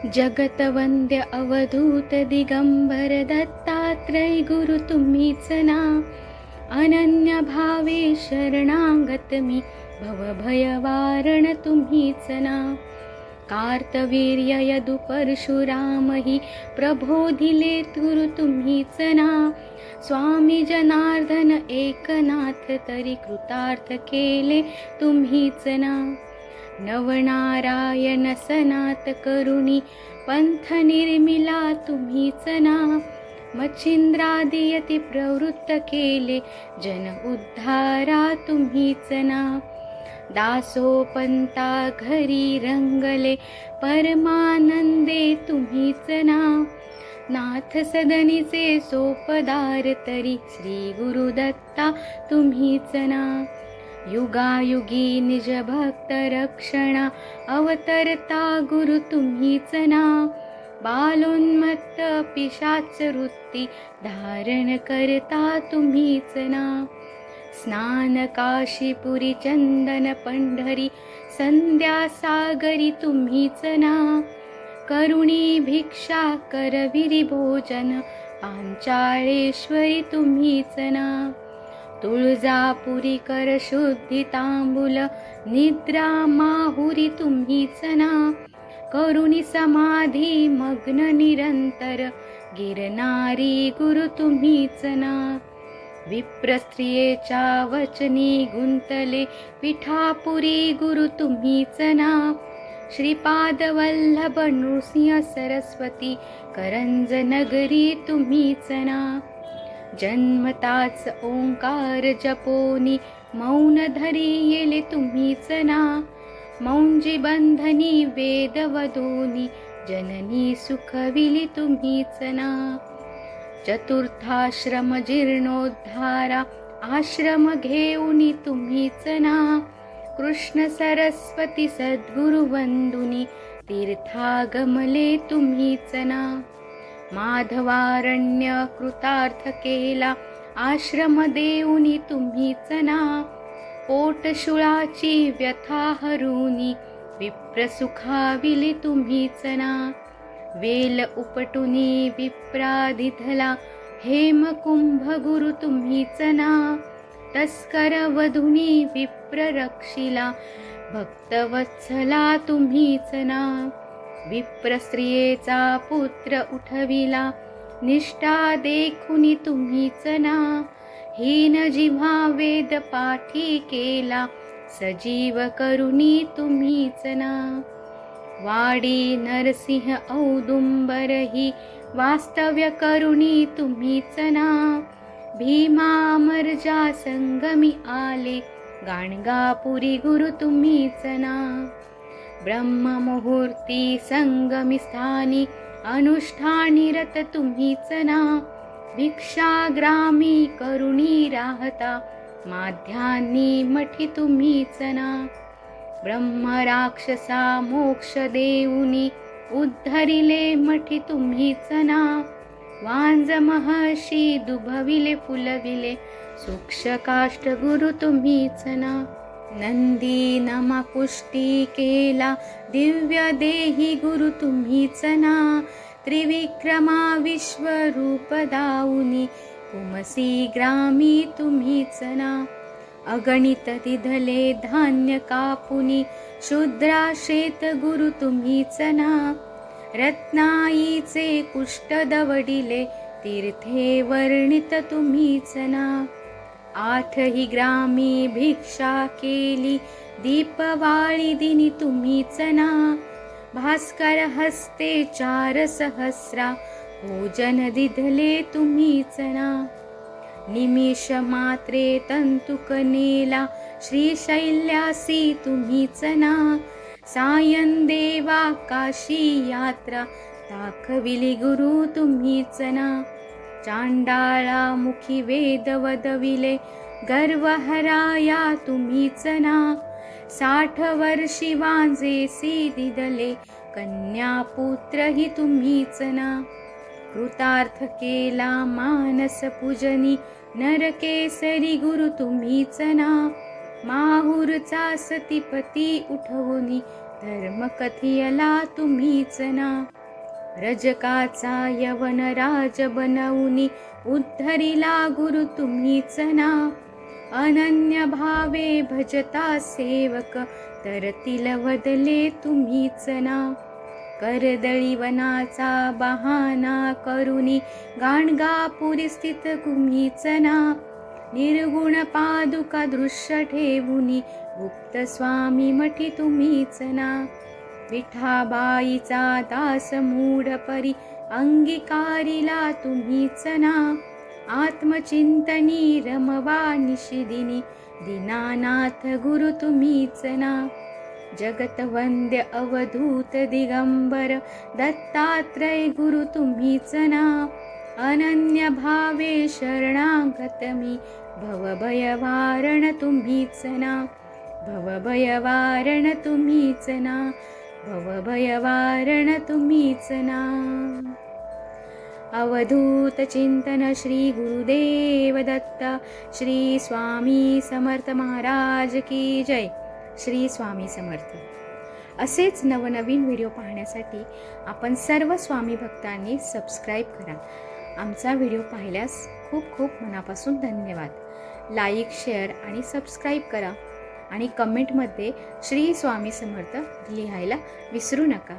जगतवंद्य अवधूत दिगंबर दत्तात्रय गुरु तुम्हीच ना. अनन्य भावे शरणागत मी भवभयवारण तुम्हीच ना. कार्तवीर्य यदु परशुरामहि प्रबोधिले गुरु तुम्हीच ना. स्वामी जनार्दन एकनाथ तरी कृतार्थ केले तुम्हीच ना. नवनारायण सनात करुणी पंथ निर्मिला तुम्हीच ना. मच्छिंद्रादियती प्रवृत्त केले जन उद्धारा तुम्हीच ना. दासोपंता घरी रंगले परमानंदे तुम्हीच ना. नाथ सदनीचे सोपदार तरी श्री गुरुदत्ता तुम्हीच ना. युगायुगी निज भक्त रक्षणा अवतरता गुरु तुम्हीच ना. बालोन्मत्त पिशाच वृत्ती धारण करता तुम्हीच ना. स्नान काशीपुरी चंदन पंढरी संध्या सागरी तुम्हीच ना. करुणी भिक्षा करविरी भोजन पांचाळेश्वरी तुम्हीच ना. तुळजापुरी कर शुद्धी तांबूल निद्रा माहुरी तुम्हीच ना. करुणी समाधी मग्न निरंतर गिरनारी गुरु तुम्हीच ना. विप्र स्त्रियेच्या वचनी गुंतले विठापुरी गुरु तुम्हीच ना. श्रीपाद वल्लभ नृसिंह सरस्वती करंज नगरी तुम्हीच ना. जन्मताच ओंकार जपोनी मौन धरी येले तुम्हीच ना. मौंजी बंधनी वेद वधूनी जननी सुखविली तुम्हीच ना. चतुर्थाश्रम जीर्णोद्धारा आश्रम घेऊनी तुम्हीच ना. कृष्ण सरस्वती सद्गुरु वंदुनी तीर्थागमले तुम्हीच ना. माधवारण्य कृतार्थ केला आश्रम देऊनी तुम्हीच ना. पोटशुळाची व्यथा हरुनी विप्र सुखाविली तुम्हीच ना. वेल उपटुनी विप्रादिधला हेमकुंभ गुरु तुम्हीच ना. तस्कर वधुनी विप्र रक्षिला भक्तवत्सला तुम्हीच ना. विप्र स्त्रियेचा पुत्र उठविला निष्ठा देखुनी तुम्हीच ना. हीन जिव्हा वेद पाठी केला सजीव करुणी तुम्हीच ना. वाडी नरसिंह औदुंबर ही वास्तव्य करुणी तुम्हीच ना. भीमा अमरजा संगमी आले गाणगापुरी गुरु तुम्हीच ना. ब्रह्ममुहूर्ती संगमी स्थानी अनुष्ठानी रत तुम्हीच ना. भिक्षाग्रामी करुणी राहता माध्यान्नी मठी तुम्हीच ना. ब्रह्म राक्षसा मोक्ष देऊनी उद्धरिले मठी तुम्हीच ना. वांज महर्षी दुभविले फुलविले सूक्ष काष्ट गुरु तुम्हीच ना. नंदी नमा पुष्टी केला दिव्य देही गुरु तुम्हीच ना. त्रिविक्रमा विश्वरूप दाऊनी कुमसी ग्रामी तुम्हीच ना. अगणित तिधले धान्य कापुनी शूद्रा शेत गुरु तुम्हीच ना. रत्नाईचे कुष्ट दवडिले तीर्थे वर्णित तुम्हीच ना. आठही ग्रामी भिक्षा केली दीपवाळी दिनी तुम्हीच ना. भास्कर हस्ते 4 सहस्रा भोजन दिधले तुम्हीच ना. निमिष मात्रे तंतुक नेला श्रीशैल्यासी तुम्हीच ना. सायं देवा काशी यात्रा दाखविली गुरु तुम्हीच ना. चांडाळा मुखी वेद वदविले गर्वहराया तुम्हीच ना. 60 वर्षी वांजेसी दिदले कन्या पुत्र ही तुम्हीच ना. कृतार्थ केला मानस पूजनी नरकेसरी गुरु तुम्हीच ना. माहुरचा सतीपती उठवुनी धर्म कथियला तुम्हीच ना. रजकाचा यवन राज बनवूनी उद्धरिला गुरु तुम्हीच ना. अनन्य भावे भजता सेवक तरतील वदले तुम्हीच ना. कर्दळी वनाचा बहाना करुनी गाणगापुरी स्थित तुम्हीच ना. निर्गुण पादुका दृश्य ठेवुनी गुप्त स्वामी मठी तुम्हीच ना. विठाबाईचा दास मूढ परी अंगीकारिला तुम्हीच ना. आत्मचिंतनी रमवा निशिदिनी दीनानाथ गुरु तुम्हीच ना. जगतवंद्य अवधूत दिगंबर दत्तात्रय गुरु तुम्हीच ना. अनन्य भावे शरणागत मी भवभयवारण तुम्हीच ना. भवभयवारण तुम्हीच ना. भवभयवारण तुम्हीच ना. अवधूत चिंतन श्री गुरुदेव दत्त. श्री स्वामी समर्थ महाराज की जय. श्री स्वामी समर्थ. असेच नवनवीन व्हिडिओ पाहण्यासाठी आपण सर्व स्वामी भक्तांनी सबस्क्राईब करा. आमचा व्हिडिओ पाहिल्यास खूप खूप मनापासून धन्यवाद. लाईक, शेअर आणि सबस्क्राईब करा आणि कमेंटमध्ये श्री स्वामी समर्थ लिहायला विसरू नका.